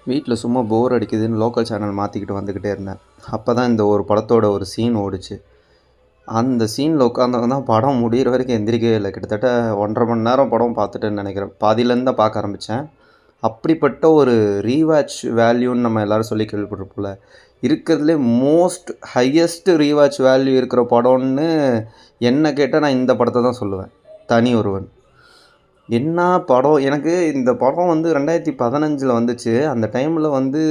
வீட்டில் சும்மா போர் அடிக்குதுன்னு லோக்கல் சேனல் மாற்றிக்கிட்டு வந்துக்கிட்டே இருந்தேன். அப்போ தான் இந்த ஒரு படத்தோட ஒரு சீன் ஓடுச்சு. அந்த சீனில் உட்காந்தவன் தான் படம் முடிகிற வரைக்கும் எந்திரிக்கவே இல்லை. கிட்டத்தட்ட 1.5 மணி நேரம் படம் பார்த்துட்டேன்னு நினைக்கிறேன். பாதியிலேருந்து தான் பார்க்க ஆரம்பித்தேன். அப்படிப்பட்ட ஒரு ரீவாட்ச் வேல்யூன்னு நம்ம எல்லோரும் சொல்லி கேள்விப்பட்டிருப்போம்ல. இருக்கிறதுலே மோஸ்ட் ஹையஸ்ட் ரீவாட்ச் வேல்யூ இருக்கிற படம்னு என்ன கேட்டால் நான் இந்த படத்தை தான் சொல்லுவேன். தனி ஒருவன். என்ன படம்! எனக்கு இந்த படம் வந்து 2015 வந்துச்சு. அந்த டைமில் வந்து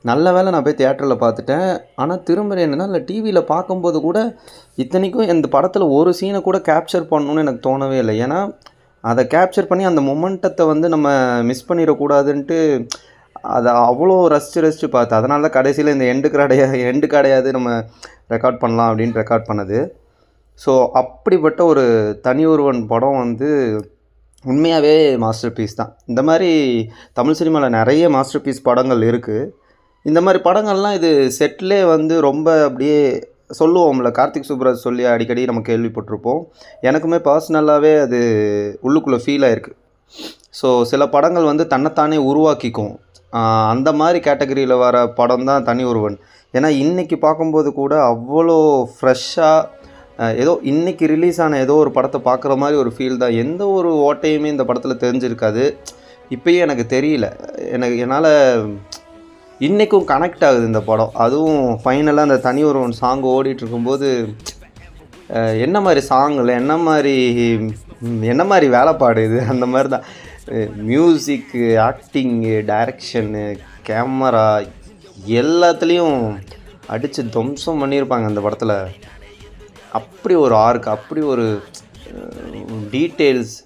நல்ல வேளை நான் போய் தியேட்டரில் பார்த்துட்டேன். ஆனால் திரும்ப என்னன்னா இல்லை டிவியில் பார்க்கும்போது கூட இத்தனைக்கும் இந்த படத்தில் ஒரு சீனை கூட கேப்சர் பண்ணணுன்னு எனக்கு தோணவே இல்லை. ஏன்னா அதை கேப்சர் பண்ணி அந்த மொமெண்டத்தை வந்து நம்ம மிஸ் பண்ணிடக்கூடாதுன்ட்டு அதை அவ்வளோ ரசித்து பார்த்தேன். அதனால தான் கடைசியில் இந்த எண்டு கிடையாது நம்ம ரெக்கார்ட் பண்ணலாம் அப்படின்னு ரெக்கார்ட் பண்ணது. ஸோ அப்படிப்பட்ட ஒரு தனி ஒருவன் படம் வந்து உண்மையாகவே மாஸ்டர் பீஸ் தான். இந்த மாதிரி தமிழ் சினிமாவில் நிறைய மாஸ்டர் பீஸ் படங்கள் இருக்குது. இந்த மாதிரி படங்கள்லாம் இது செட்டிலே வந்து ரொம்ப அப்படியே சொல்லுவோம்ல, கார்த்திக் சுப்ராஜ் சொல்லி அடிக்கடி நம்ம கேள்விப்பட்டிருப்போம். எனக்குமே பர்சனலாகவே அது உள்ளுக்குள்ளே ஃபீல் ஆகிருக்கு. ஸோ சில படங்கள் வந்து தன்னைத்தானே உருவாக்கிக்கும். அந்த மாதிரி கேட்டகரியில் வர படம் தான் தனி ஒருவன். ஏன்னா இன்றைக்கி பார்க்கும்போது கூட அவ்வளோ ஃப்ரெஷ்ஷாக ஏதோ இன்றைக்கி ரிலீஸ் ஆன ஏதோ ஒரு படத்தை பார்க்குற மாதிரி ஒரு ஃபீல் தான். எந்த ஒரு ஓட்டையுமே இந்த படத்தில் தெரிஞ்சிருக்காது. இப்போயே எனக்கு தெரியல. என்னால் இன்றைக்கும் கனெக்ட் ஆகுது இந்த படம். அதுவும் ஃபைனலாக அந்த தனி ஒருவன் சாங் ஓடிட்டுருக்கும்போது என்ன மாதிரி சாங்கில் என்ன மாதிரி வேலைப்பாடு இது அந்த மாதிரி தான். மியூசிக்கு, ஆக்டிங்கு, டைரக்ஷனு, கேமரா எல்லாத்துலேயும் அடித்து துவம்சம் பண்ணியிருப்பாங்க அந்த படத்தில். அப்படி ஒரு ஆர்க், அப்படி ஒரு டீட்டெயில்ஸ்.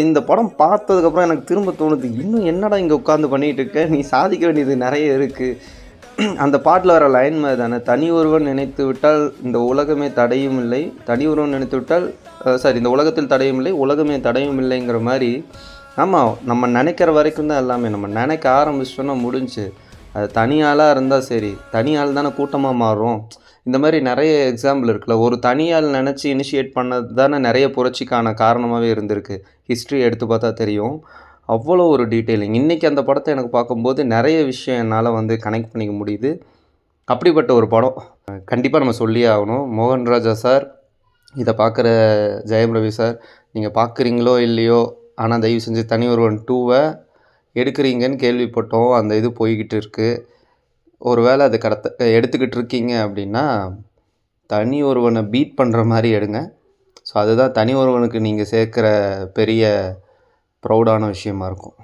இந்த படம் பார்த்ததுக்கப்புறம் எனக்கு திரும்ப தோணுது, இன்னும் என்னடா இங்கே உட்காந்து பண்ணிகிட்டு இருக்க, நீ சாதிக்க வேண்டியது நிறைய இருக்குது. அந்த பாட்டில் வர லைன் மாதிரி தானே, தனி ஒருவன் நினைத்து விட்டால் இந்த உலகமே தடையும் இல்லை, தனி ஒருவன் நினைத்து விட்டால் இந்த உலகத்தில் தடையும் இல்லை, உலகமே தடையும் இல்லைங்கிற மாதிரி. ஆமாம், நம்ம நினைக்கிற வரைக்கும் தான் எல்லாமே. நம்ம நினைக்க ஆரம்பிச்சிட்டோன்னா முடிஞ்சு. அது தனியாளாக இருந்தால் சரி, தனியாள் தானே கூட்டமாக மாறும். இந்த மாதிரி நிறைய எக்ஸாம்பிள் இருக்குல்ல. ஒரு தனியால் நினச்சி இனிஷியேட் பண்ணது தானே நிறைய புரட்சிக்கான காரணமாகவே இருந்திருக்கு. ஹிஸ்ட்ரி எடுத்து பார்த்தா தெரியும். அவ்வளோ ஒரு டீட்டெயிலிங். இன்றைக்கி அந்த படத்தை எனக்கு பார்க்கும்போது நிறைய விஷயம் என்னால் வந்து கனெக்ட் பண்ணிக்க முடியுது. அப்படிப்பட்ட ஒரு படம் கண்டிப்பாக நம்ம சொல்லியே ஆகணும். மோகன்ராஜா சார், இதை பார்க்குற ஜெயம் ரவி சார், நீங்கள் பார்க்குறீங்களோ இல்லையோ, ஆனால் தயவு செஞ்சு தனி ஒருவன் 2 எடுக்கிறீங்கன்னு கேள்விப்பட்டோம். அந்த இது போய்கிட்டு இருக்குது. ஒரு வேளை அது எடுத்துக்கிட்டு இருக்கீங்க அப்படின்னா தனி ஒருவனை பீட் பண்ணுற மாதிரி எடுங்க. ஸோ அதுதான் தனி ஒருவனுக்கு நீங்கள் சேர்க்குற பெரிய ப்ரௌடான விஷயமா இருக்கும்.